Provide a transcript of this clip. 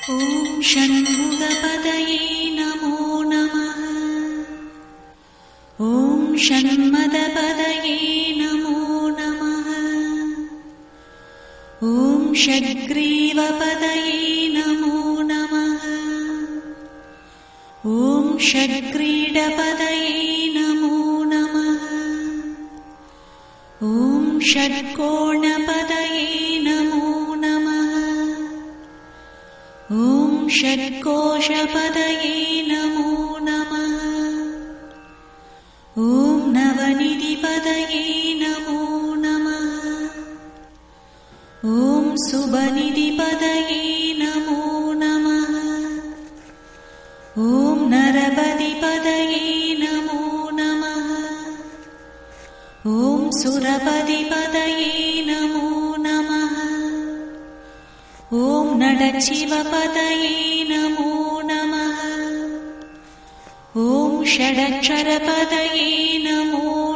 ॐ षण्मुगपदये नमो नमः। ॐ षण्मदपदये नमो नमः। ॐ षड्ग्रीवपदये नमो नमः। ॐ षड्क्रीडपदये नमो नमः। ॐ षट्कोणपदये नमो नमः। ॐ षट्कोशपदये नमो नमः। ॐ नवनिधिपदये नमो नमः। ॐ सुबनिधिपदये नमो नमः। ॐ नरपतिपदये नमो नमः। ॐ सुरपतिपदये नमो नमः। ॐ नटशिवपदये नमो नमः। ॐ षडक्षरपदये नमो